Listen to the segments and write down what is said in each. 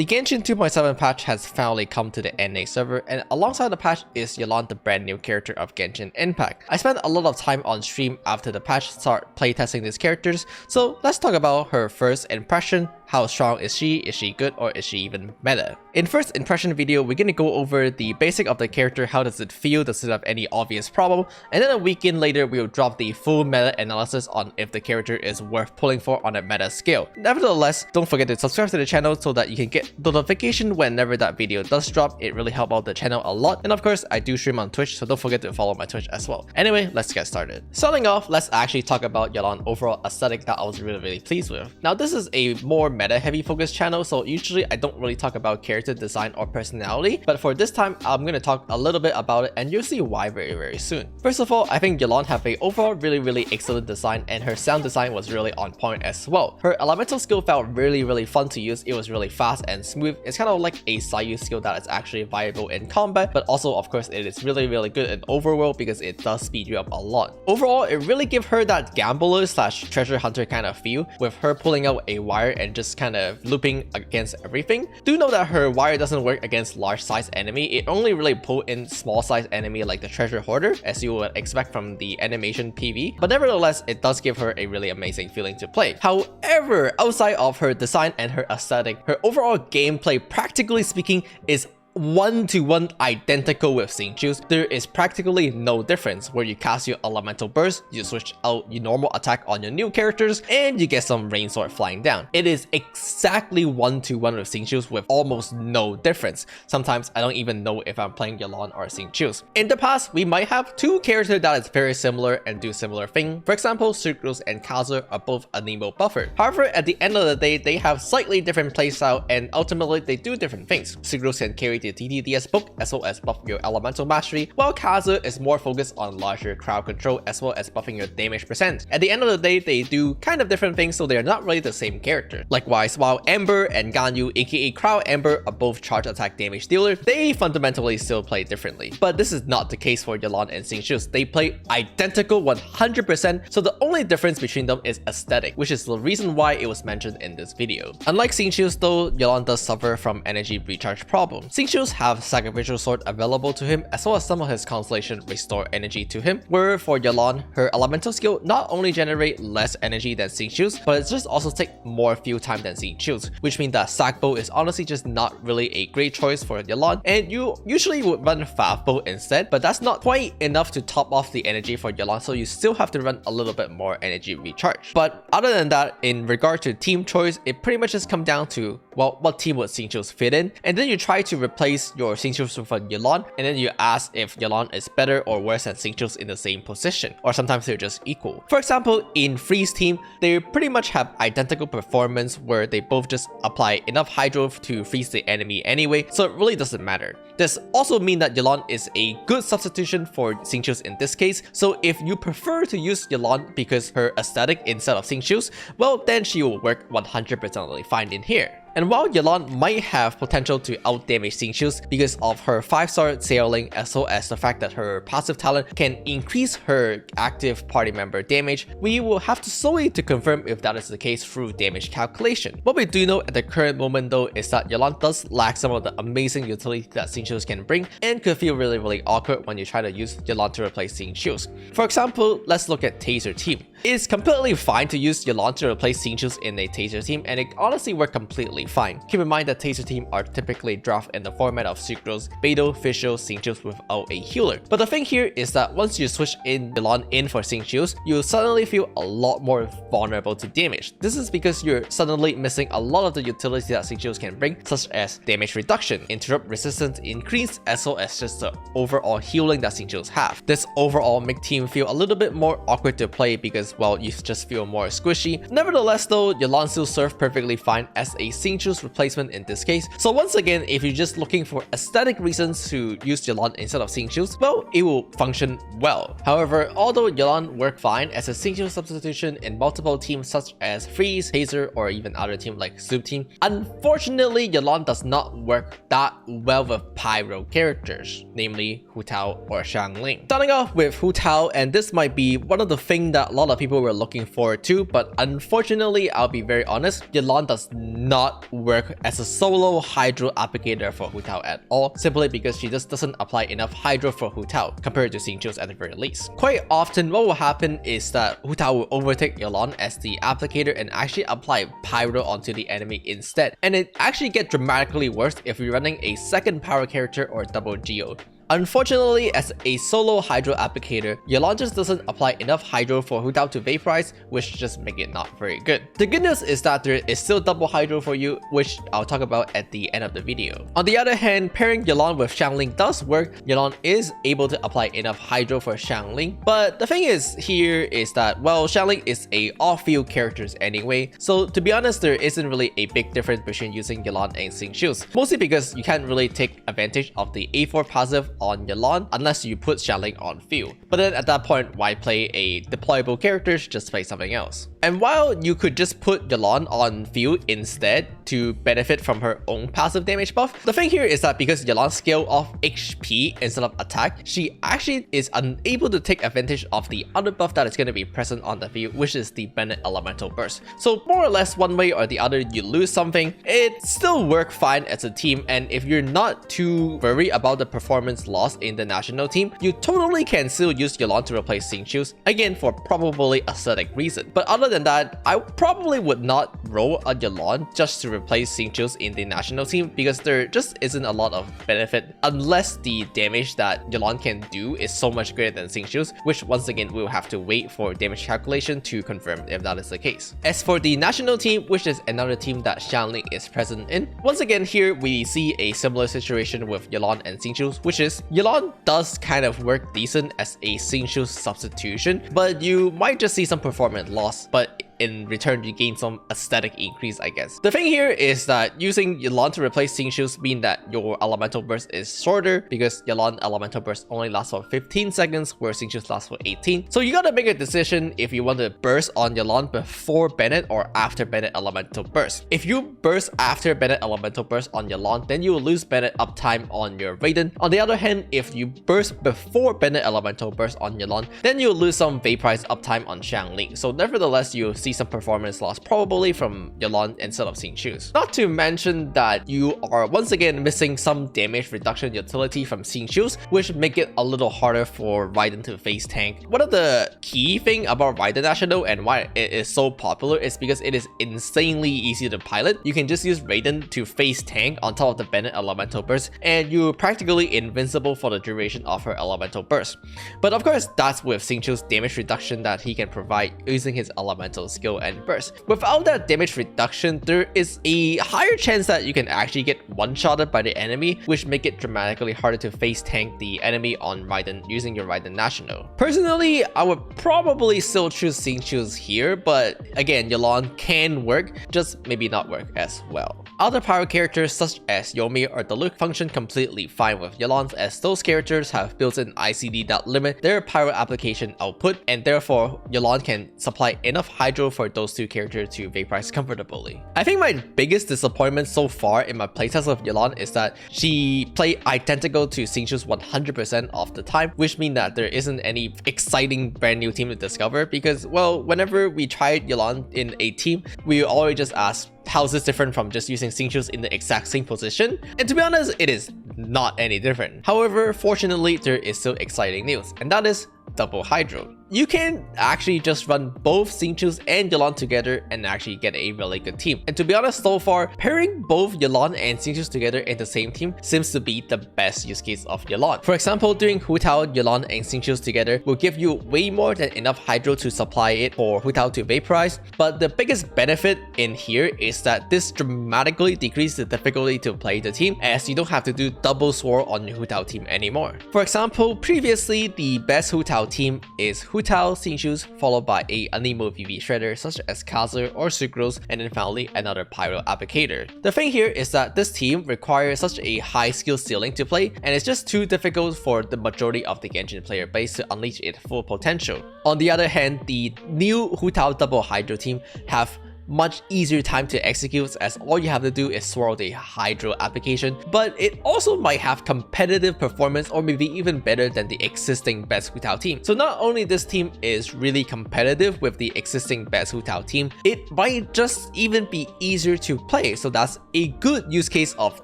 The Genshin 2.7 patch has finally come to the NA server, and alongside the patch is Yelan, the brand new character of Genshin Impact. I spent a lot of time on stream after the patch start playtesting these characters, so let's talk about her first impression. How strong is she good, or is she even meta? In first impression video, we're gonna go over the basic of the character, how does it feel, does it have any obvious problem, and then a weekend later we'll drop the full meta analysis on if the character is worth pulling for on a meta scale. Nevertheless, don't forget to subscribe to the channel so that you can get notification whenever that video does drop. It really helps out the channel a lot, and of course I do stream on Twitch, so don't forget to follow my Twitch as well. Anyway, let's get started. Starting off, let's actually talk about Yelan overall aesthetic that I was really pleased with. Now this is a more meta heavy focused channel, so usually I don't really talk about character design or personality, but for this time I'm gonna talk a little bit about it, and you'll see why very soon. First of all, I think Yelan have a overall really excellent design, and her sound design was really on point as well. Her elemental skill felt really fun to use. It was really fast and smooth. It's kind of like a Sayu skill that is actually viable in combat, but also of course it is really good in overworld because it does speed you up a lot. Overall, it really gives her that gambler slash treasure hunter kind of feel, with her pulling out a wire and just kind of looping against everything. Do know that her wire doesn't work against large size enemy. It only really pull in small size enemy like the treasure hoarder, as you would expect from the animation PV, but nevertheless it does give her a really amazing feeling to play. However, outside of her design and her aesthetic, her overall gameplay, practically speaking, is one-to-one identical with xingqiu's. There is practically no difference. Where you cast your elemental burst, you switch out your normal attack on your new characters, and you get some rain sword flying down. It is exactly one-to-one with xingqiu's with almost no difference. Sometimes I don't even know if I'm playing Yelan or xingqiu's. In the past, we might have two characters that is very similar and do similar thing. For example, xingqiu and Kazu are both Anemo buffer. However, at the end of the day, they have slightly different playstyle, and ultimately they do different things. Xingqiu can carry the TTDS book as well as buff your elemental mastery, while Kazu is more focused on larger crowd control as well as buffing your damage percent. At the end of the day, they do kind of different things, so they're not really the same character. Likewise, while Ember and Ganyu, aka Crowd Ember, are both charge attack damage dealer, they fundamentally still play differently. But this is not the case for Yelan and xingqiu's. They play identical 100%, so the only difference between them is aesthetic, which is the reason why it was mentioned in this video. Unlike xingqiu's though, Yelan does suffer from energy recharge problem. xingqiu's have Sacrificial Sword available to him, as well as some of his Constellation restore energy to him, where for Yelan, her elemental skill not only generate less energy than xingqiu's, but it just also take more fuel time than xingqiu's, which means that Sac Bow is honestly just not really a great choice for Yelan, and you usually would run Faf Bow instead, but that's not quite enough to top off the energy for Yelan, so you still have to run a little bit more energy recharge. But other than that, in regard to team choice, it pretty much just comes down to, well, what team would xingqiu's fit in, and then you try to replace your xingqiu's with a Yelan, and then you ask if Yelan is better or worse than xingqiu's in the same position, or sometimes they're just equal. For example, in Freeze team, they pretty much have identical performance where they both just apply enough hydro to freeze the enemy anyway, so it really doesn't matter. This also means that Yelan is a good substitution for xingqiu's in this case, so if you prefer to use Yelan because her aesthetic instead of xingqiu's, well then she will work 100% fine in here. And while Yelan might have potential to outdamage xingqiu's because of her 5-star sailing, as well as the fact that her passive talent can increase her active party member damage, we will have to solely to confirm if that is the case through damage calculation. What we do know at the current moment though is that Yelan does lack some of the amazing utility that xingqiu's can bring, and could feel really awkward when you try to use Yelan to replace xingqiu's. For example, let's look at Taser team. It's completely fine to use Yelan to replace xingqiu's in a Taser team, and it honestly worked completely fine. Keep in mind that Taser team are typically drafted in the format of Sucrose, Beidou, Fischl, xingqiu's without a healer. But the thing here is that once you switch in Yelan in for xingqiu's, you'll suddenly feel a lot more vulnerable to damage. This is because you're suddenly missing a lot of the utility that xingqiu's can bring, such as damage reduction, interrupt resistance increase, as well as just the overall healing that xingqiu's have. This overall make team feel a little bit more awkward to play because, well, you just feel more squishy. Nevertheless though, Yelan still serves perfectly fine as a xingqiu's replacement in this case. So once again, if you're just looking for aesthetic reasons to use Yelan instead of xingqiu's, well, it will function well. However, although Yelan worked fine as a xingqiu substitution in multiple teams such as Freeze, Taser, or even other teams like Soup team, unfortunately Yelan does not work that well with Pyro characters, namely Hu Tao or Xiangling. Starting off with Hu Tao, and this might be one of the things that a lot of people were looking forward to, but unfortunately, I'll be very honest, Yelan does not work as a solo Hydro applicator for Hu Tao at all, simply because she just doesn't apply enough Hydro for Hu Tao compared to xingqiu's at the very least. Quite often, what will happen is that Hu Tao will overtake Yelan as the applicator and actually apply Pyro onto the enemy instead, and it actually gets dramatically worse if you're running a second power character or double Geo. Unfortunately, as a solo Hydro applicator, Yelan just doesn't apply enough Hydro for Hu Tao to vaporize, which just make it not very good. The good news is that there is still double Hydro for you, which I'll talk about at the end of the video. On the other hand, pairing Yelan with Xiangling does work. Yelan is able to apply enough Hydro for Xiangling, but the thing is here is that, well, Xiangling is a off-field characters anyway, so to be honest, there isn't really a big difference between using Yelan and xingqiu's, mostly because you can't really take advantage of the A4 passive on Yelan unless you put Xiangling on field. But then at that point, why play a deployable character? Just play something else. And while you could just put Yelan on field instead to benefit from her own passive damage buff, the thing here is that because Yelan scale off HP instead of attack, she actually is unable to take advantage of the other buff that is going to be present on the field, which is the Bennett Elemental Burst. So more or less one way or the other, you lose something. It still works fine as a team, and if you're not too worried about the performance loss in the national team, you totally can still use Yelan to replace xingqiu's, again for probably aesthetic reason. But other than that, I probably would not roll a Yelan just to replace xingqiu's in the national team, because there just isn't a lot of benefit unless the damage that Yelan can do is so much greater than xingqiu's, which once again we'll have to wait for damage calculation to confirm if that is the case. As for the national team, which is another team that Xiangling is present in, once again here we see a similar situation with Yelan and xingqiu's, which is Yelan does kind of work decent as a xingqiu's substitution, but you might just see some performance loss, but in return you gain some aesthetic increase, I guess. The thing here is that using Yelan to replace xingqiu's mean that your elemental burst is shorter, because Yelan elemental burst only lasts for 15 seconds where xingqiu's lasts for 18. So you gotta make a decision if you want to burst on Yelan before Bennett or after Bennett elemental burst. If you burst after Bennett elemental burst on Yelan, then you will lose Bennett uptime on your Raiden. On the other hand, if you burst before Bennett elemental burst on Yelan, then you'll lose some vaporize uptime on Xiangling. So nevertheless, you'll see some performance loss probably from Yelan instead of xingqiu's. Not to mention that you are once again missing some damage reduction utility from xingqiu's, which make it a little harder for Raiden to face tank. One of the key thing about Raiden National and why it is so popular is because it is insanely easy to pilot. You can just use Raiden to face tank on top of the Bennett elemental burst, and you're practically invincible for the duration of her elemental burst. But of course, that's with xingqiu's damage reduction that he can provide using his elemental skill and burst. Without that damage reduction, there is a higher chance that you can actually get one-shotted by the enemy, which make it dramatically harder to face tank the enemy on Raiden using your Raiden National. Personally, I would probably still choose xingqiu's here, but again, Yelan can work, just maybe not work as well. Other power characters such as Yomi or Diluc function completely fine with Yelan, as those characters have built-in ICD that limit their pyro application output, and therefore Yelan can supply enough Hydro for those two characters to vaporize comfortably. I think my biggest disappointment so far in my playtest of Yelan is that she played identical to xingqiu's 100% of the time, which means that there isn't any exciting brand new team to discover, because, well, whenever we tried Yelan in a team, we always just ask, how is this different from just using xingqiu's in the exact same position? And to be honest, it is not any different. However, fortunately, there is still exciting news, and that is double Hydro. You can actually just run both xingqiu's and Yelan together and actually get a really good team. And to be honest, so far, pairing both Yelan and xingqiu's together in the same team seems to be the best use case of Yelan. For example, doing Hu Tao, Yelan, and xingqiu's together will give you way more than enough Hydro to supply it for Hu Tao to vaporize. But the biggest benefit in here is that this dramatically decreases the difficulty to play the team, as you don't have to do double sword on your Hu Tao team anymore. For example, previously, the best Hu Tao team is Hu Tao, xingqiu's, followed by a Anemo VV Shredder such as Kazu or Sucrose, and then finally another Pyro applicator. The thing here is that this team requires such a high skill ceiling to play, and it's just too difficult for the majority of the Genshin player base to unleash its full potential. On the other hand, the new Hu Tao double Hydro team have much easier time to execute as all you have to do is swirl the hydro application, but it also might have competitive performance or maybe even better than the existing best Hu Tao team. So not only this team is really competitive with the existing best Hu Tao team, it might just even be easier to play. So that's a good use case of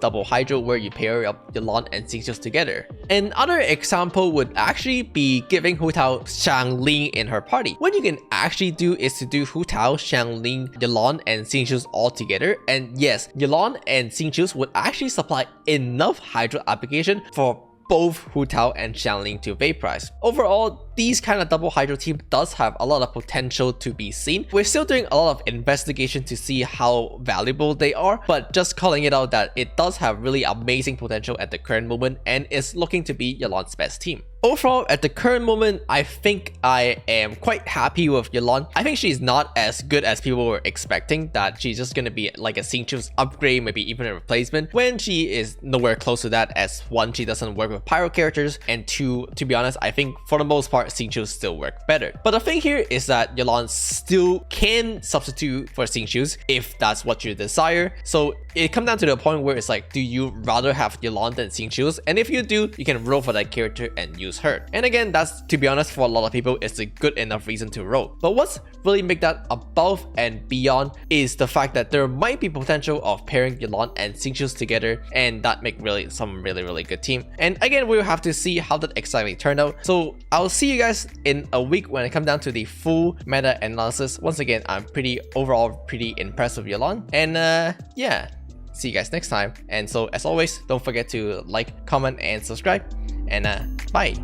double hydro where you pair up Yelan and xingqiu together. Another example would actually be giving Hu Tao Xiangling in her party. What you can actually do is to do Hu Tao, Xiangling, Yelan, and xingqiu all together, and yes, Yelan and xingqiu would actually supply enough hydro application for both Hu Tao and Xiangling to vaporize. Overall, these kind of double hydro team does have a lot of potential to be seen. We're still doing a lot of investigation to see how valuable they are, but just calling it out that it does have really amazing potential at the current moment and is looking to be Yelan's best team. Overall, at the current moment, I think I am quite happy with Yelan. I think she's not as good as people were expecting, that she's just gonna be like a xingqiu's upgrade, maybe even a replacement, when she is nowhere close to that, as one, she doesn't work with pyro characters, and two, to be honest, I think for the most part, xingqiu still work better. But the thing here is that Yelan still can substitute for xingqiu if that's what you desire. So it comes down to the point where it's like, do you rather have Yelan than xingqiu? And if you do, you can roll for that character and use her. And again, that's, to be honest, for a lot of people, it's a good enough reason to roll. But what's really make that above and beyond is the fact that there might be potential of pairing Yelan and xingqiu together, and that make really some really good team. And again, we'll have to see how that exactly turned out. So I'll see you guys in a week when I come down to the full meta analysis. Once again, I'm overall pretty impressed with Yelan, and yeah, see you guys next time. And so as always, don't forget to like, comment, and subscribe, and bye.